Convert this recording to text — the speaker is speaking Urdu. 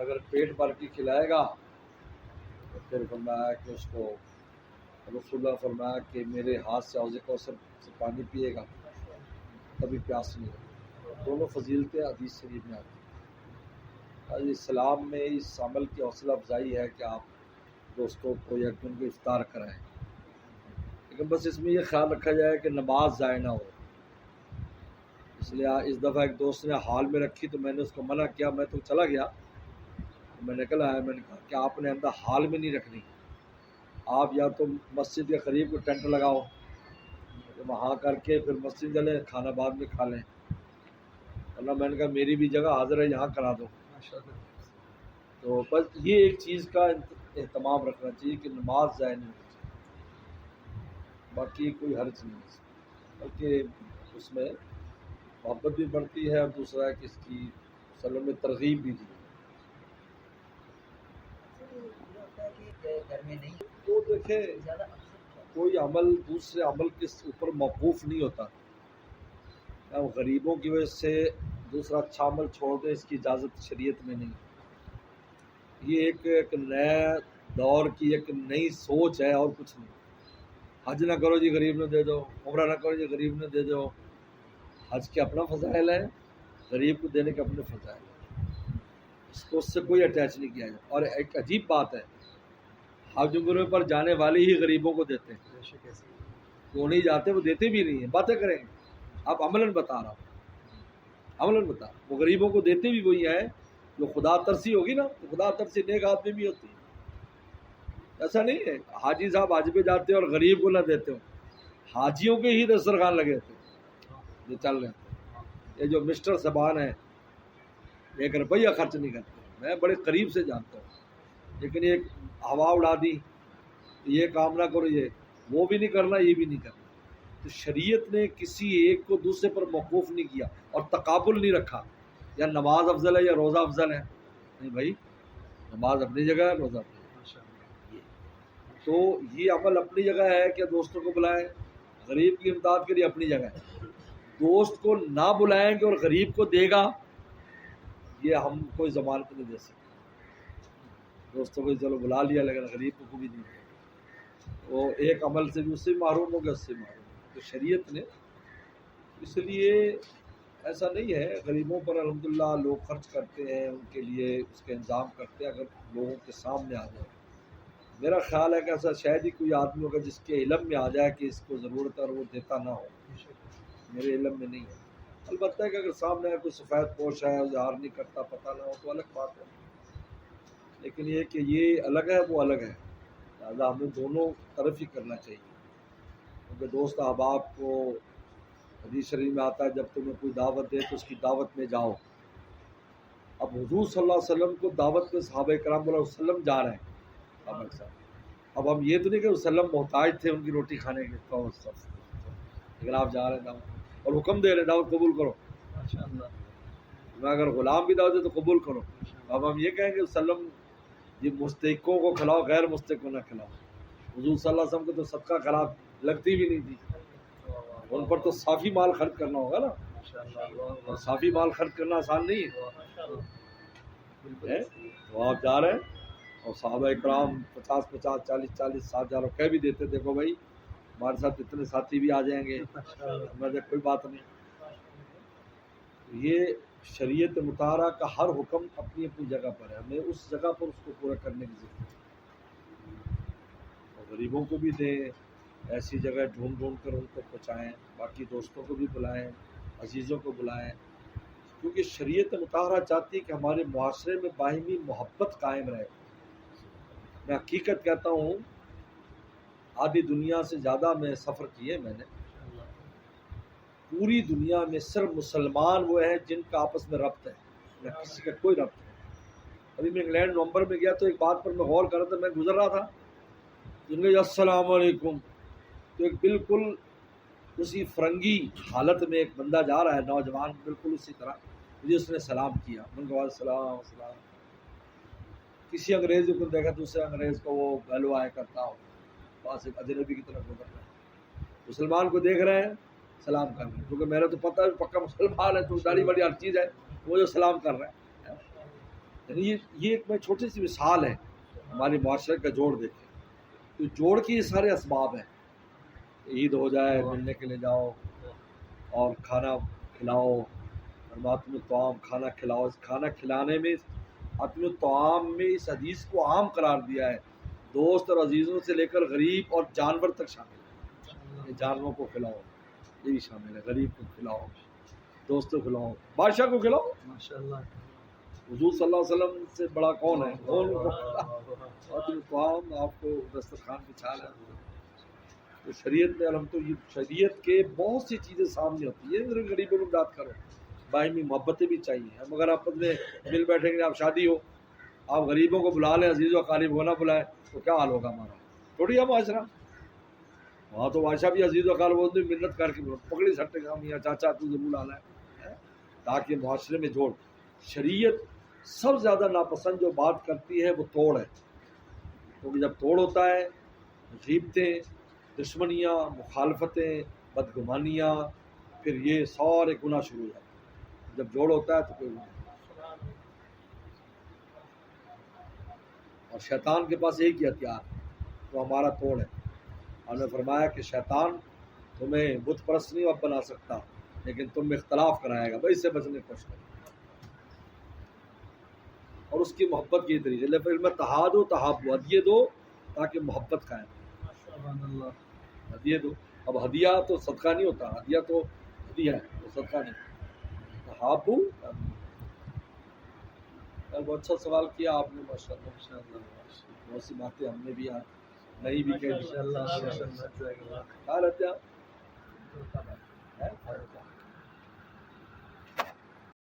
اگر پیٹ بھر کے کھلائے گا تو پھر فرمایا کہ اس کو رسول اللہ فرمایا کہ میرے ہاتھ سے حوض کوثر سے پانی پیے گا کبھی پیاس نہیں ہوگی. دونوں فضیلتیں حدیث شریف میں آتی ہیں. اسلام میں اس عمل کی حوصلہ افزائی ہے کہ آپ دوستوں کو یا ان کو افطار کرائیں، لیکن بس اس میں یہ خیال رکھا جائے کہ نماز ضائع نہ ہو. اس لیے اس دفعہ ایک دوست نے ہال میں رکھی تو میں نے اس کو منع کیا. میں تو چلا گیا، میں نکل آیا. میں نے کہا کہ آپ نے اندر ہال میں نہیں رکھنی، آپ یا تو مسجد کے قریب کو ٹینٹ لگاؤ، وہاں کر کے پھر مسجد چلیں، کھانا بعد میں کھا لیں. اللہ میں نے کہا میری بھی جگہ حاضر ہے، یہاں کرا دو. تو بس یہ ایک چیز کا اہتمام رکھنا چاہیے کہ نماز ضائع نہیں ہونی چاہیے، باقی کوئی حرج نہیں ہے، بلکہ اس میں محبت بھی بڑھتی ہے اور دوسرا ہے کہ اس کی سلم میں ترغیب بھی دی. تو دیکھیں کوئی عمل دوسرے عمل کے اوپر موقوف نہیں ہوتا. اب غریبوں کی وجہ سے دوسرا اچھا عمل چھوڑ دیں، اس کی اجازت شریعت میں نہیں. یہ ایک نیا دور کی ایک نئی سوچ ہے اور کچھ نہیں. حج نہ کرو جی غریب نے دے دو، عمرہ نہ کرو جی غریب نے دے دو. حج کے اپنا فضائل ہے، غریب کو دینے کے اپنے فضائل ہیں، اس سے کوئی اٹیچ نہیں کیا جائے. اور ایک عجیب بات ہے، حج عمرے پر جانے والے ہی غریبوں کو دیتے ہیں. وہ نہیں جاتے، وہ دیتے بھی نہیں ہیں، باتیں کریں گے. اب عملاً بتا رہا ہوں، عملاً بتا رہا ہوں، وہ غریبوں کو دیتے بھی وہی ہیں جو خدا ترسی ہوگی نا. تو خدا ترسی نیک آدمی بھی ہوتی ہے. ایسا نہیں ہے حاجی صاحب حج پہ جاتے اور غریب کو نہ دیتے ہو. حاجیوں کے ہی دسترخوان لگے ہوتے جو چل رہے ہیں. یہ جو مسٹر سبان ہے 1 روپیہ خرچ نہیں کرتے، میں بڑے قریب سے جانتا ہوں. لیکن ایک ہوا اڑا دی، یہ کام نہ کرو، یہ وہ بھی نہیں کرنا، یہ بھی نہیں کرنا. تو شریعت نے کسی ایک کو دوسرے پر موقوف نہیں کیا اور تقابل نہیں رکھا، یا نماز افضل ہے یا روزہ افضل ہے. نہیں بھائی، نماز اپنی جگہ ہے، روزہ اپنی جگہ. تو یہ عمل اپنی جگہ ہے کہ دوستوں کو بلائیں، غریب کی امداد کے لیے اپنی جگہ ہے. دوست کو نہ بلائیں گے اور غریب کو دے گا، یہ ہم کوئی ضمانت نہیں دے سکتے. دوستوں کو چلو بلا لیا لیکن غریب کو بھی نہیں دیا، وہ ایک عمل سے بھی اس سے محروم ہو گیا، اس سے محروم. تو شریعت نے اس لیے ایسا نہیں ہے. غریبوں پر الحمدللہ لوگ خرچ کرتے ہیں، ان کے لیے اس کا انتظام کرتے ہیں اگر لوگوں کے سامنے آ جائے. میرا خیال ہے کہ ایسا شاید ہی کوئی آدمی ہوگا جس کے علم میں آ جائے کہ اس کو ضرورت ہے اور وہ دیتا نہ ہو. میرے علم میں نہیں ہے. البتہ کہ اگر سامنے کوئی سفید پوش ہے، اظہار نہیں کرتا، پتہ نہ ہو تو الگ بات ہے. لیکن یہ کہ یہ الگ ہے وہ الگ ہے، لہٰذا ہمیں دونوں طرف ہی کرنا چاہیے. کیونکہ دوست احباب کو حدیث شریف میں آتا ہے جب تمہیں کوئی دعوت دے تو اس کی دعوت میں جاؤ. اب حضور صلی اللہ علیہ وسلم کو دعوت میں صحابہ کرام علیہ وسلم جا رہے ہیں. اب ہم یہ تو نہیں کہ وسلم محتاج تھے ان کی روٹی کھانے کے، لیکن آپ جا رہے ہیں دعوت اور حکم دے رہے دعوت قبول کرو. میں اگر غلام بھی دعوت دے تو قبول کرو. اب ہم یہ کہیں کہ وسلم یہ مستحقوں کو کھلاؤ، غیر مستحق کو نہ کھلاؤ. حضور صلی اللہ علیہ وسلم کو تو صدقہ خراب لگتی بھی نہیں تھی، ان پر تو صافی مال خرچ کرنا ہوگا نا، اور صافی مال خرچ کرنا آسان نہیں ہے. تو آپ جا رہے ہیں اور صحابہ اکرام 50 40 ساتھ جا رہے کہہ بھی دیتے دیکھو بھائی ہمارے ساتھ اتنے ساتھی بھی آ جائیں گے. میں کوئی بات نہیں. یہ شریعت مطالعہ کا ہر حکم اپنی اپنی جگہ پر ہے، ہمیں اس جگہ پر اس کو پورا کرنے کی ضرورت ہے. اور غریبوں کو بھی دیں، ایسی جگہ ڈھونڈ کر ان کو پہنچائیں. باقی دوستوں کو بھی بلائیں، عزیزوں کو بلائیں، کیونکہ شریعت مطالعہ چاہتی ہے کہ ہمارے معاشرے میں باہمی محبت قائم رہے. میں حقیقت کہتا ہوں، آدھی دنیا سے زیادہ میں سفر کیے میں نے. پوری دنیا میں صرف مسلمان وہ ہیں جن کا آپس میں ربط ہے، نہ کسی کا کوئی ربط نہیں. ابھی میں انگلینڈ نومبر میں گیا تو ایک بات پر میں غور کر رہا تھا، میں گزر رہا تھا، جن نے السلام علیکم، تو ایک بالکل اسی فرنگی حالت میں ایک بندہ جا رہا ہے، نوجوان، بالکل اسی طرح مجھے اس نے سلام کیا. من کے بعد سلام. کسی انگریز کو دیکھا دوسرے انگریز کو وہ ہیلو آئے کرتا ہو، وہاں سے اجنبی کی طرف گزر رہا ہے. مسلمان کو دیکھ رہے ہیں سلام کر رہے ہیں، کیونکہ میرا تو پتہ ہے پکا مسلمان ہے، تو داڑھی بڑی ہر چیز ہے، وہ جو سلام کر رہے ہیں. یعنی یہ ایک میں چھوٹی سی مثال ہے ہماری معاشرے کا جوڑ دیکھیں، تو جوڑ کے یہ سارے اسباب ہیں، عید ہو جائے ملنے کے لیے جاؤ اور کھانا کھلاؤ، فرماتے الطعام کھانا کھلاؤ، اس کھانا کھلانے میں عطم الطعام میں اس حدیث کو عام قرار دیا ہے، دوست اور عزیزوں سے لے کر غریب اور جانور تک شامل ہے، یہ جانوروں کو کھلاؤ یہ بھی شامل ہے، غریب کو کھلاؤ، دوست کو کھلاؤ، بادشاہ کو کھلاؤ، ماشاءاللہ حضور صلی اللہ علیہ وسلم سے بڑا کون ہے؟ عطم الطعام آپ کو دسترخوان بچھا ہے۔ تو شریعت میں شریعت کے بہت سی چیزیں سامنے ہوتی ہیں، غریبوں کو امداد کرو، باہمی محبتیں بھی چاہیے۔ ہم اگر آپس میں مل بیٹھیں گے، آپ شادی ہو آپ غریبوں کو بلا لیں، عزیز و اقارب کو نہ بلائیں تو کیا حال ہوگا ہمارا؟ تھوڑی ہے معاشرہ، وہاں تو بادشاہ بھی عزیز و اقارب ہوتے منت کر کے پکڑی سٹے گا، میاں چاچا تو ضرور لانا ہے، تاکہ معاشرے میں جوڑ۔ شریعت سب زیادہ ناپسند جو بات کرتی ہے وہ توڑ ہے، کیونکہ جب توڑ ہوتا ہے غیبتیں، دشمنیاں، مخالفتیں، بدگمانیاں، پھر یہ سارے گناہ شروع ہو جاتے ہیں۔ جب جوڑ ہوتا ہے تو کوئی گناہ نہیں۔ اور شیطان کے پاس ایک ہی ہتھیار وہ ہمارا توڑ ہے۔ ہم نے فرمایا کہ شیطان تمہیں بت پرست نہیں اب بنا سکتا، لیکن تم میں اختلاف کرائے گا، بھائی اس سے بچنے کی کوشش کرو، اور اس کی محبت کے طریقے لے پھر میں تحادو تحابو ہدیے دو تاکہ محبت قائم ہو، ہدیے دو۔ اب ہدیہ تو صدقہ نہیں ہوتا، ہدیہ تو ہدیہ ہے، تو صدقہ نہیں۔ تحابو بہت اچھا سوال کیا آپ نے، ماشاء اللہ بہت سی باتیں ہم نے بھی آج نہیں بھی کہہ دی۔